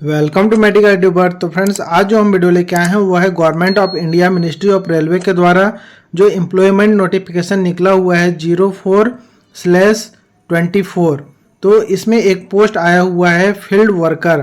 Welcome to medical due birth. तो friends, आज जो हम वीडियो लेके आए हैं वो है government of India ministry of railway के द्वारा जो एम्प्लॉयमेंट नोटिफिकेशन निकला हुआ है 04/24। तो इसमें एक पोस्ट आया हुआ है फील्ड वर्कर।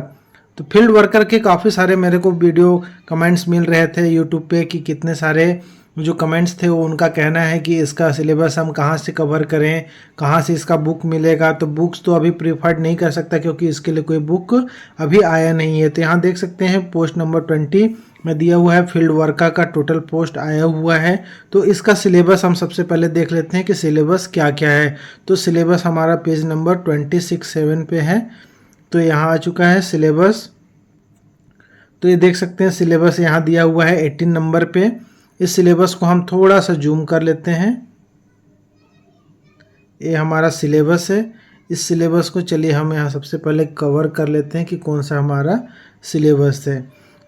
तो फील्ड वर्कर के काफ़ी सारे मेरे को वीडियो कमेंट्स मिल रहे थे यूट्यूब पे कि कितने सारे जो कमेंट्स थे वो उनका कहना है कि इसका सिलेबस हम कहाँ से कवर करें, कहाँ से इसका बुक मिलेगा। तो बुक्स तो अभी प्रीफर्ड नहीं कर सकता क्योंकि इसके लिए कोई बुक अभी आया नहीं है। तो यहाँ देख सकते हैं पोस्ट नंबर 20 में दिया हुआ है फील्ड वर्कर का टोटल पोस्ट आया हुआ है। तो इसका सिलेबस हम सबसे पहले देख लेते हैं कि सिलेबस क्या क्या है। तो सिलेबस हमारा पेज नंबर 26/7 पे है। तो यहाँ आ चुका है सिलेबस। तो ये देख सकते हैं सिलेबस यहाँ दिया हुआ है 18 नंबर पे। इस सिलेबस को हम थोड़ा सा जूम कर लेते हैं। ये हमारा सिलेबस है। इस सिलेबस को चलिए हम यहाँ सबसे पहले कवर कर लेते हैं कि कौन सा हमारा सिलेबस है।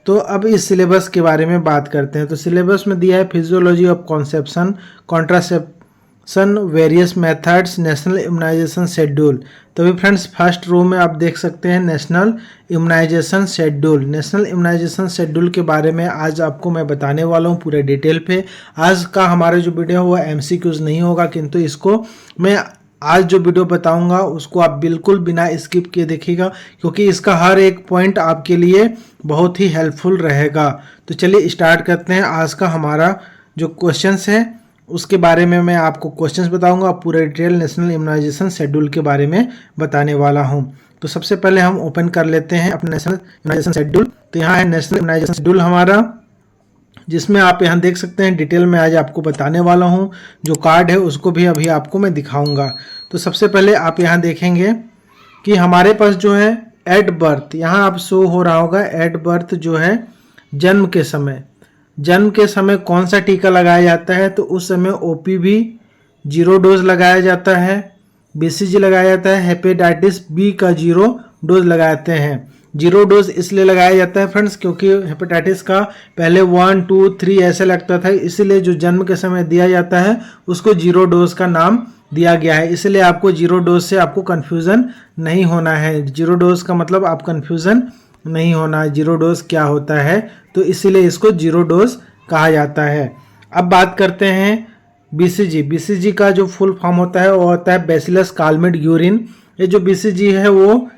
तो अब इस सिलेबस के बारे में बात करते हैं। तो सिलेबस में दिया है physiology of conception, contraception, various methods, national immunisation schedule. तो अभी फ्रेंड्स फर्स्ट रो में आप देख सकते हैं national immunisation schedule. National immunisation schedule के बारे में आज आपको मैं बताने वाला हूँ पूरे डिटेल पे। आज का हमारा जो वीडियो है वो MCQs नहीं होगा, किंतु इसको मैं आज जो वीडियो बताऊंगा उसको आप बिल्कुल बिना स्किप किए देखिएगा क्योंकि इसका हर एक पॉइंट आपके लिए बहुत ही हेल्पफुल रहेगा। तो चलिए स्टार्ट करते हैं। आज का हमारा जो क्वेश्चंस है उसके बारे में मैं आपको क्वेश्चंस बताऊंगा, पूरे डिटेल नेशनल इम्यूनाइजेशन शेड्यूल के बारे में बताने वाला हूं। तो सबसे पहले हम ओपन कर लेते हैं अपना नेशनल इम्यूनाइजेशन शेड्यूल। तो यहाँ है नेशनल इम्यूनाइजेशन शेड्यूल हमारा, जिसमें आप यहाँ देख सकते हैं डिटेल में आज आपको बताने वाला हूँ। जो कार्ड है उसको भी अभी आपको मैं दिखाऊंगा। तो सबसे पहले आप यहाँ देखेंगे कि हमारे पास जो है एट बर्थ, यहाँ आप शो हो रहा होगा एट बर्थ जो है जन्म के समय कौन सा टीका लगाया जाता है। तो उस समय OPV 0 डोज लगाया जाता है, BCG लगाया जाता है, हेपेटाइटिस B का 0 डोज लगाते हैं। 0 डोज इसलिए लगाया जाता है फ्रेंड्स क्योंकि हेपेटाइटिस का पहले 1, 2, 3 ऐसे लगता था, इसलिए जो जन्म के समय दिया जाता है उसको 0 डोज का नाम दिया गया है। इसलिए आपको 0 डोज से आपको कन्फ्यूज़न नहीं होना है। 0 डोज का मतलब आप कन्फ्यूज़न नहीं होना है 0 डोज क्या होता है, तो इसीलिए इसको 0 डोज कहा जाता है। अब बात करते हैं BCG का जो फुल फॉर्म होता है वो होता है बैसिलस कालमेट यूरिन। ये जो BCG है वो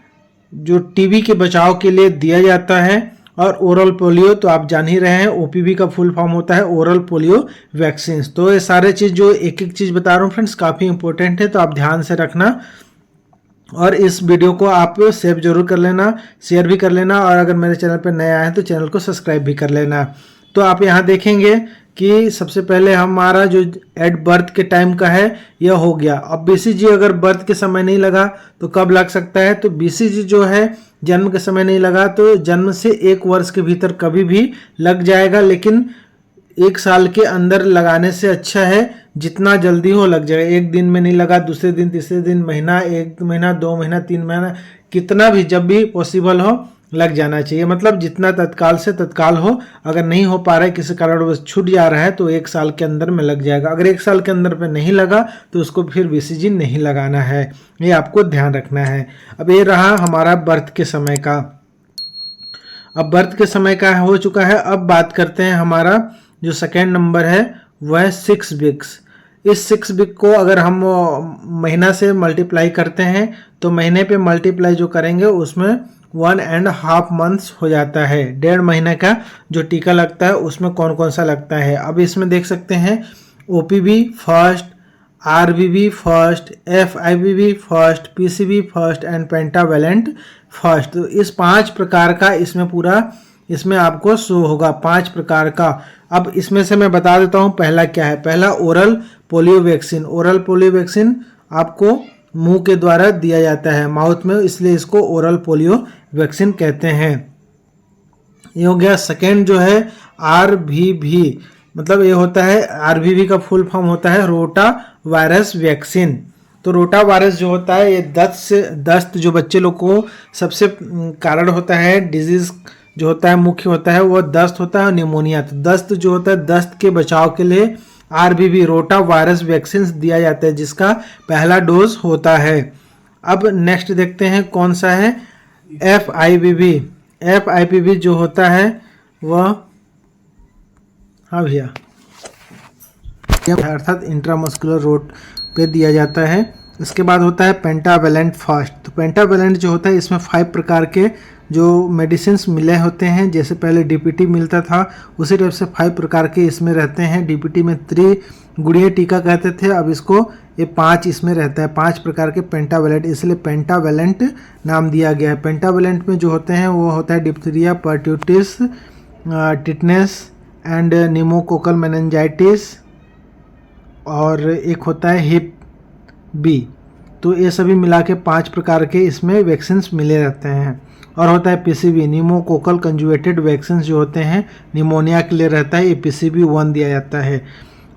जो TB के बचाव के लिए दिया जाता है। और ओरल पोलियो तो आप जान ही रहे हैं, OPV का फुल फॉर्म होता है ओरल पोलियो वैक्सीन। तो ये सारे चीज़ जो एक एक चीज़ बता रहा हूँ फ्रेंड्स काफ़ी इंपॉर्टेंट है, तो आप ध्यान से रखना और इस वीडियो को आप सेव जरूर कर लेना, शेयर भी कर लेना, और अगर मेरे चैनल पर नए आए हैं तो चैनल को सब्सक्राइब भी कर लेना। तो आप यहाँ देखेंगे कि सबसे पहले हमारा जो एट बर्थ के टाइम का है यह हो गया। अब BCG अगर बर्थ के समय नहीं लगा तो कब लग सकता है। तो BCG जो है जन्म के समय नहीं लगा तो जन्म से 1 वर्ष के भीतर कभी भी लग जाएगा, लेकिन 1 साल के अंदर लगाने से अच्छा है जितना जल्दी हो लग जाएगा। 1 दिन में नहीं लगा, दूसरे दिन, तीसरे दिन, महीना, 1 महीना, 2 महीना, 3 महीना, कितना भी जब भी पॉसिबल हो लग जाना चाहिए। मतलब जितना तत्काल से तत्काल हो। अगर नहीं हो पा रहा है किसी कारण वो छूट जा रहा है तो 1 साल के अंदर में लग जाएगा। अगर 1 साल के अंदर पे नहीं लगा तो उसको फिर BCG नहीं लगाना है, ये आपको ध्यान रखना है। अब ये रहा हमारा बर्थ के समय का। अब बर्थ के समय का हो चुका है। अब बात करते हैं हमारा जो सेकेंड नंबर है वह है 6 वीक्स। इस 6 वीक को अगर हम महीना से मल्टीप्लाई करते हैं तो महीने पे मल्टीप्लाई जो करेंगे उसमें 1.5 मंथ्स हो जाता है। 1.5 महीने का जो टीका लगता है उसमें कौन कौन सा लगता है। अब इसमें देख सकते हैं OPV first, RBB first, FIBB first, PCV first and pentavalent first. तो इस 5 प्रकार का इसमें आपको शो होगा 5 प्रकार का। अब इसमें से मैं बता देता हूँ पहला क्या है। पहला oral polio vaccine. Oral polio vaccine आपको मुंह के द्वारा दिया जाता है, माउथ में, इसलिए इसको ओरल पोलियो वैक्सीन कहते हैं। ये हो गया। सेकेंड जो है RBV, मतलब ये होता है RBV का फुल फॉर्म होता है रोटा वायरस वैक्सीन। तो रोटा वायरस जो होता है ये दस्त जो बच्चे लोग को सबसे कारण होता है, डिजीज जो होता है मुख्य होता है वो दस्त होता है, निमोनिया। तो दस्त जो होता है दस्त के बचाव के लिए RBV रोटा वायरस वैक्सीन दिया जाता है जिसका पहला डोज होता है। अब नेक्स्ट देखते हैं कौन सा है FIBB। FIPV जो होता है वह, हाँ भैया, अर्थात इंट्रामस्कुलर रोड पे दिया जाता है। इसके बाद होता है पेंटावेलेंट फास्ट। तो पेंटावेलेंट जो होता है इसमें 5 प्रकार के जो मेडिसिन मिले होते हैं, जैसे पहले DPT मिलता था उसी टाइप से 5 प्रकार के इसमें रहते हैं। DPT में त्रिगुणीय टीका कहते थे, अब इसको ये 5 इसमें रहता है, 5 प्रकार के पेंटावेलेंट, इसलिए पेंटावेलेंट नाम दिया गया है। पेंटावेलेंट में जो होते हैं वो होता है diphtheria, pertussis, tetanus and pneumococcal meningitis, और एक होता है हिप बी। तो ये सभी मिला के 5 प्रकार के इसमें वैक्सीन मिले रहते हैं। और होता है PCV, निमोकोकल कंजुगेटेड वैक्सीन जो होते हैं निमोनिया के लिए रहता है, ये PCV 1 दिया जाता है।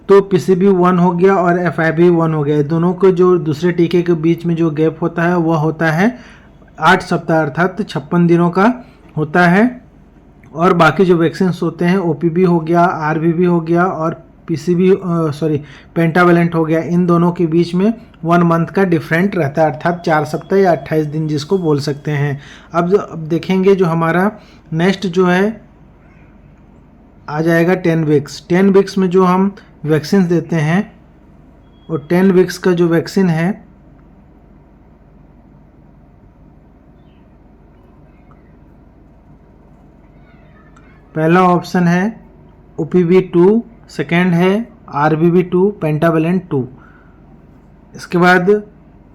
तो PCV 1 हो गया और FIV 1 हो गया। दोनों को जो दूसरे टीके के बीच में जो गैप होता है वह होता है 8 सप्ताह अर्थात 56 दिनों का होता है। और बाकी जो वैक्सीन होते हैं OPV हो गया, RVV हो गया और पेंटावेलेंट हो गया, इन दोनों के बीच में 1 मंथ का डिफरेंट रहता है, अर्थात 4 सप्ताह या 28 दिन जिसको बोल सकते हैं। अब देखेंगे जो हमारा नेक्स्ट जो है आ जाएगा 10 वीक्स। 10 वीक्स में जो हम वैक्सीन देते हैं, और 10 वीक्स का जो वैक्सीन है पहला ऑप्शन है OPV 2, सेकेंड है RVV 2, पेंटावेलेंट 2। इसके बाद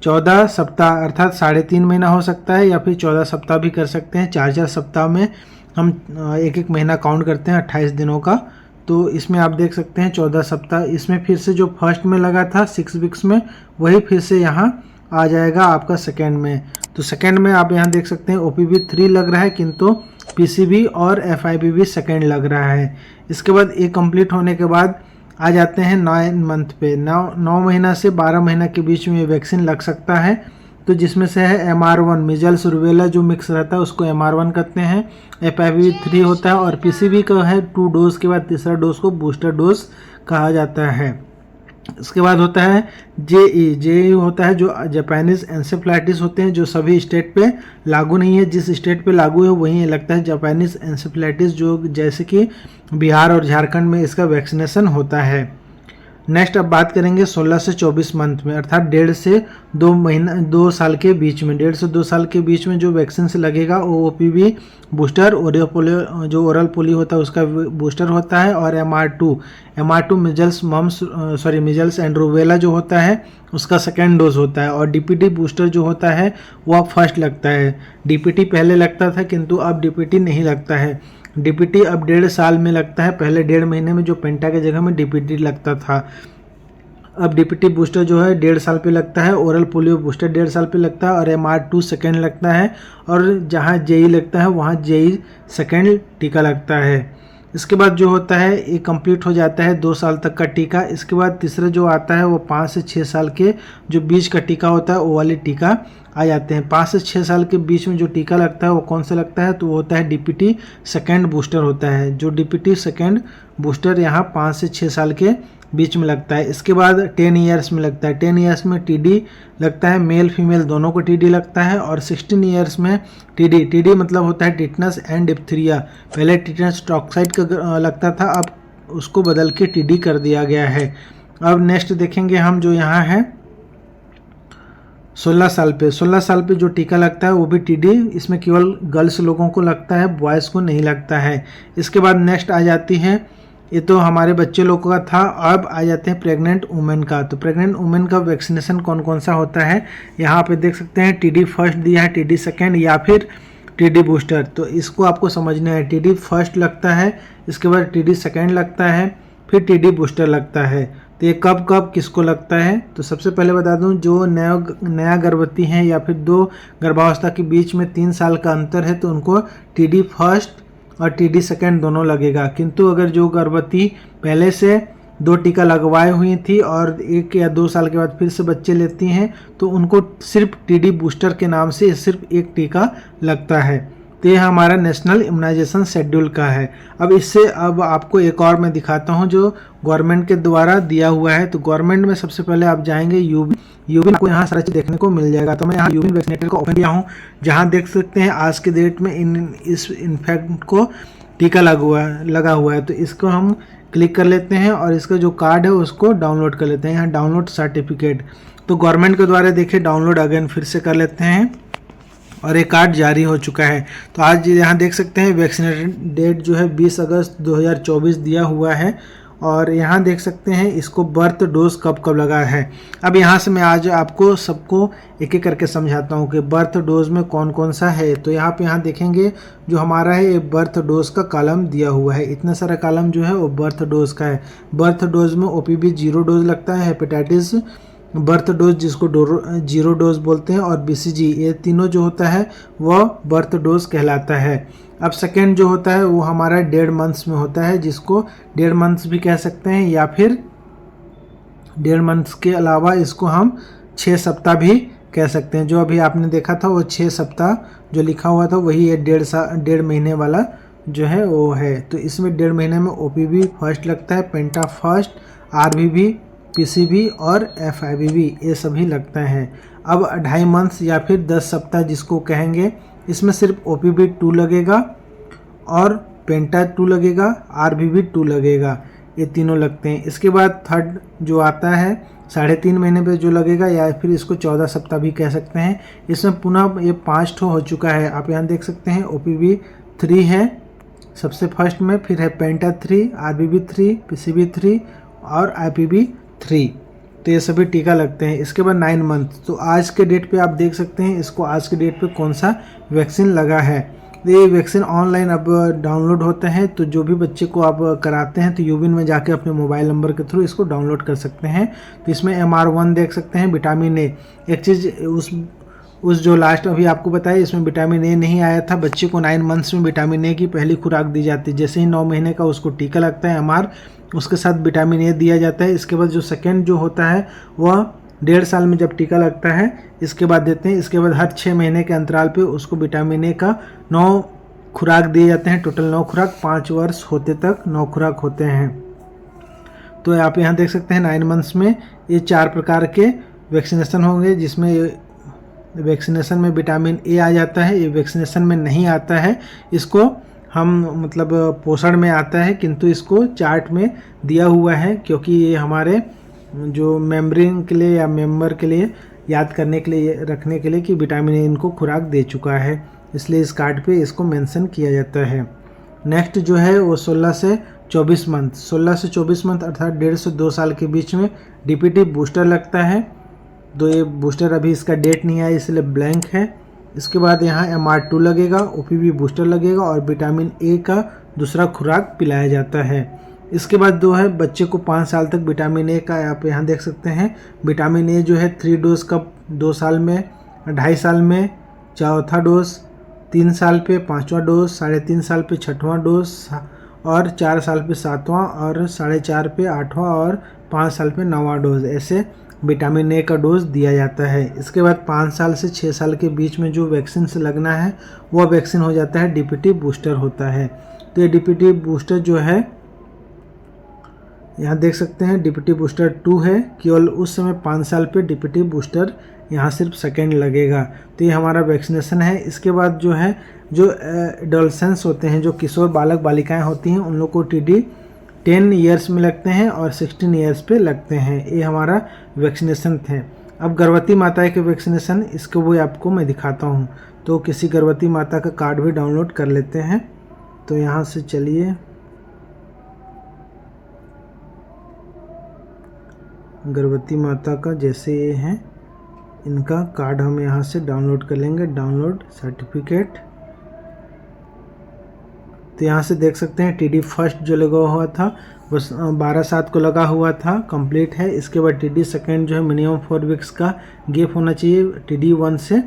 14 सप्ताह अर्थात 3.5 महीना हो सकता है या फिर 14 सप्ताह भी कर सकते हैं। 4 सप्ताह में हम एक महीना काउंट करते हैं 28 दिनों का। तो इसमें आप देख सकते हैं 14 सप्ताह, इसमें फिर से जो फर्स्ट में लगा था 6 वीक्स में वही फिर से यहाँ आ जाएगा आपका सेकेंड में। तो सेकेंड में आप यहाँ देख सकते हैं OPV 3 लग रहा है, किंतु PCV और FIPV सेकेंड लग रहा है। इसके बाद ये कंप्लीट होने के बाद आ जाते हैं 9 मंथ पे। 9 महीना से 12 महीना के बीच में वैक्सीन लग सकता है। तो जिसमें से है MR1, मिजल्स रुबेला जो मिक्स रहता है उसको MR1 कहते हैं, FIPV 3 होता है, और PCV का है 2 डोज के बाद तीसरा डोज को बूस्टर डोज कहा जाता है। इसके बाद होता है JE होता है जो जापानीज एंसेफ्लाइटिस होते हैं, जो सभी स्टेट पे लागू नहीं है, जिस स्टेट पे लागू है वहीं लगता है जापानीज एंसेफ्लाइटिस, जो जैसे कि बिहार और झारखंड में इसका वैक्सीनेशन होता है। नेक्स्ट अब बात करेंगे 16 से 24 मंथ में, अर्थात 1.5 से 2 साल के बीच में। 1.5 से 2 साल के बीच में जो वैक्सीन से लगेगा वो OPV बूस्टर, पोलियो जो ओरल पोलियो होता है उसका बूस्टर होता है, और MR2 मिजल्स एंड रूबेला जो होता है उसका सेकेंड डोज होता है। और DPT बूस्टर जो होता है वो अब फर्स्ट लगता है। DPT पहले लगता था किंतु अब DPT नहीं लगता है। DPT अब 1.5 साल में लगता है, पहले 1.5 महीने में जो पेंटा के जगह में DPT लगता था। अब DPT बूस्टर जो है 1.5 साल पे लगता है, ओरल पोलियो बूस्टर 1.5 साल पे लगता है, और MR2 सेकेंड लगता है, और जहाँ JE लगता है वहाँ JE सेकेंड टीका लगता है। इसके बाद जो होता है ये कंप्लीट हो जाता है 2 साल तक का टीका। इसके बाद तीसरा जो आता है वो 5 से 6 साल के जो बीच का टीका होता है वो वाले टीका आ जाते हैं। 5 से 6 साल के बीच में जो टीका लगता है वो कौन सा लगता है, तो वो होता है DPT सेकेंड बूस्टर होता है। जो DPT सेकेंड बूस्टर यहाँ 5 से 6 साल के बीच में लगता है। इसके बाद 10 ईयर्स में लगता है। 10 ईयर्स में TD लगता है, मेल फीमेल दोनों को TD लगता है। और 16 ईयर्स में TD मतलब होता है टिटनस एंड डिप्थीरिया। पहले टिटनस टॉक्साइड का लगता था, अब उसको बदल के TD कर दिया गया है। अब नेक्स्ट देखेंगे हम जो यहाँ है 16 साल पे। 16 साल पे जो टीका लगता है वो भी TD, इसमें केवल गर्ल्स लोगों को लगता है, बॉयज़ को नहीं लगता है। इसके बाद नेक्स्ट आ जाती है, ये तो हमारे बच्चे लोगों का था, अब आ जाते हैं प्रेग्नेंट वुमेन का। तो प्रेग्नेंट वुमेन का वैक्सीनेशन कौन कौन सा होता है यहाँ पे देख सकते हैं। TD फर्स्ट दिया है, TD सेकेंड या फिर TD बूस्टर। तो इसको आपको समझना है, TD फर्स्ट लगता है, इसके बाद TD सेकेंड लगता है, फिर TD बूस्टर लगता है। तो ये कब कब किसको लगता है, तो सबसे पहले बता दूं जो नया गर्भवती हैं या फिर 2 गर्भावस्था के बीच में 3 साल का अंतर है तो उनको TD फर्स्ट और TD सेकेंड दोनों लगेगा। किंतु अगर जो गर्भवती पहले से 2 टीका लगवाई हुई थी और 1 या 2 साल के बाद फिर से बच्चे लेती हैं तो उनको सिर्फ TD बूस्टर के नाम से सिर्फ 1 टीका लगता है। तो ये हमारा नेशनल इम्यूनाइजेशन शेड्यूल का है। अब इससे अब आपको एक और मैं दिखाता हूँ जो गवर्नमेंट के द्वारा दिया हुआ है। तो गवर्नमेंट में सबसे पहले आप जाएंगे यूबिन को यहाँ सारा चीज देखने को मिल जाएगा। तो मैं यहाँ यूबिन वैक्सीनेटर को ओपन किया हूँ, जहाँ देख सकते हैं आज के डेट में इस इन्फेक्ट को टीका लगा हुआ है। तो इसको हम क्लिक कर लेते हैं और इसका जो कार्ड है उसको डाउनलोड कर लेते हैं। यहाँ डाउनलोड सर्टिफिकेट, तो गवर्नमेंट के द्वारा देखिए डाउनलोड अगेन फिर से कर लेते हैं और एक कार्ड जारी हो चुका है। तो आज यहाँ देख सकते हैं वैक्सीनेशन डेट जो है 20 अगस्त 2024 दिया हुआ है और यहाँ देख सकते हैं इसको बर्थ डोज कब कब लगा है। अब यहाँ से मैं आज आपको सबको एक एक करके समझाता हूँ कि बर्थ डोज में कौन कौन सा है। तो यहाँ देखेंगे जो हमारा है ये बर्थ डोज का कॉलम दिया हुआ है। इतना सारा कॉलम जो है वो बर्थ डोज का है। बर्थ डोज में OPV 0 डोज लगता है, हेपेटाइटिस बर्थ डोज जिसको 0 डोज बोलते हैं, और BCG ये तीनों जो होता है वह बर्थ डोज कहलाता है। अब सेकेंड जो होता है वो हमारा 1.5 मंथ्स में होता है, जिसको 1.5 मंथ्स भी कह सकते हैं, या फिर 1.5 मंथ्स के अलावा इसको हम 6 सप्ताह भी कह सकते हैं। जो अभी आपने देखा था वो 6 सप्ताह जो लिखा हुआ था वही 1.5 महीने वाला जो है वो है। तो इसमें 1.5 महीने में OPV फर्स्ट लगता है, पेंटा फर्स्ट, RBV, PCV और FIVB ये सभी लगता है। अब 2.5 मंथ्स या फिर 10 सप्ताह जिसको कहेंगे, इसमें सिर्फ OPV 2 लगेगा और पेंटा 2 लगेगा, RBV 2 लगेगा, ये तीनों लगते हैं। इसके बाद थर्ड जो आता है 3.5 महीने पे जो लगेगा, या फिर इसको 14 सप्ताह भी कह सकते हैं। इसमें पुनः ये 5 ठो हो चुका है। आप यहाँ देख सकते हैं OPV 3 है सबसे फर्स्ट में, फिर है पेंटा 3, RBV 3, PCV 3 और IPV 3। तो ये सभी टीका लगते हैं। इसके बाद 9 मंथ, तो आज के डेट पे आप देख सकते हैं इसको आज के डेट पे कौन सा वैक्सीन लगा है। ये वैक्सीन ऑनलाइन अब डाउनलोड होते हैं, तो जो भी बच्चे को आप कराते हैं तो यूबिन में जाके अपने मोबाइल नंबर के थ्रू इसको डाउनलोड कर सकते हैं। तो इसमें MR1 देख सकते हैं, विटामिन ए। एक चीज़ उस जो लास्ट अभी आपको बताया इसमें विटामिन ए नहीं आया था। बच्चे को 9 मंथ्स में विटामिन ए की पहली खुराक दी जाती है। जैसे ही 9 महीने का उसको टीका लगता है MR, उसके साथ विटामिन ए दिया जाता है। इसके बाद जो सेकेंड जो होता है वह 1.5 साल में जब टीका लगता है इसके बाद देते हैं। इसके बाद हर 6 महीने के अंतराल पे उसको विटामिन ए का 9 खुराक दिए जाते हैं। टोटल 9 खुराक, 5 वर्ष होते तक 9 खुराक होते हैं। तो आप यहाँ देख सकते हैं 9 मंथ्स में ये 4 प्रकार के वैक्सीनेशन होंगे, जिसमें वैक्सीनेशन में विटामिन ए आ जाता है। ये वैक्सीनेशन में नहीं आता है, इसको हम मतलब पोषण में आता है, किंतु इसको चार्ट में दिया हुआ है क्योंकि ये हमारे जो मेम्बरिंग के लिए या मेंबर के लिए याद करने के लिए रखने के लिए कि विटामिन ए इनको खुराक दे चुका है, इसलिए इस कार्ड पे इसको मेंशन किया जाता है। नेक्स्ट जो है वो 16 से 24 मंथ, 16 से 24 मंथ अर्थात 1.5 से 2 साल के बीच में DPT बूस्टर लगता है। तो ये बूस्टर अभी इसका डेट नहीं आया इसलिए ब्लैंक है। इसके बाद यहाँ MR2 लगेगा, OPV बूस्टर लगेगा और विटामिन ए का दूसरा खुराक पिलाया जाता है। इसके बाद जो है बच्चे को 5 साल तक विटामिन ए का आप यहाँ देख सकते हैं विटामिन ए जो है 3 डोज का 2 साल में, 2.5 साल में 4था डोज, 3 साल पे 5वां डोज, 3.5 साल पे 6वां डोज और 4 साल पे 7वां और 4.5 पे 8वां और 5 साल पे 9वां डोज, ऐसे विटामिन ए का डोज दिया जाता है। इसके बाद 5 साल से 6 साल के बीच में जो वैक्सीन से लगना है वह वैक्सीन हो जाता है DPT बूस्टर होता है। तो ये DPT बूस्टर जो है यहाँ देख सकते हैं DPT बूस्टर 2 है, केवल उस समय 5 साल पे DPT बूस्टर यहाँ सिर्फ सेकेंड लगेगा। तो ये हमारा वैक्सीनेशन है। इसके बाद जो है जो एडोलसेंस होते हैं, जो किशोर बालक बालिकाएं होती हैं, उन लोग को TD 10 ईयर्स में लगते हैं और 16 ईयर्स पे लगते हैं। ये हमारा वैक्सीनेशन थे। अब गर्भवती माता के वैक्सीनेशन इसको वो आपको मैं दिखाता हूँ। तो किसी गर्भवती माता का कार्ड भी डाउनलोड कर लेते हैं। तो यहाँ से चलिए गर्भवती माता का जैसे ये है इनका कार्ड हम यहाँ से डाउनलोड कर लेंगे, डाउनलोड सर्टिफिकेट। तो यहाँ से देख सकते हैं TD फर्स्ट जो लगा हुआ था बस 12/7 को लगा हुआ था, कंप्लीट है। इसके बाद TD सेकेंड जो है मिनिमम 4 वीक्स का गैप होना चाहिए TD 1 से।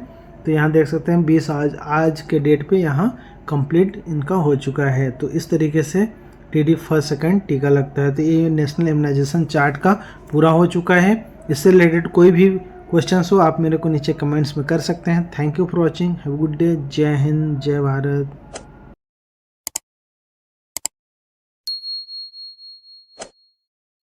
तो यहाँ देख सकते हैं 20 आज के डेट पे यहाँ कंप्लीट इनका हो चुका है। तो इस तरीके से TD फर्स्ट सेकेंड टीका लगता है। तो ये नेशनल इम्यूनाइजेशन चार्ट का पूरा हो चुका है। इससे रिलेटेड कोई भी क्वेश्चंस हो आप मेरे को नीचे कमेंट्स में कर सकते हैं। Thank you for watching, have a good day, जय हिंद, जय भारत।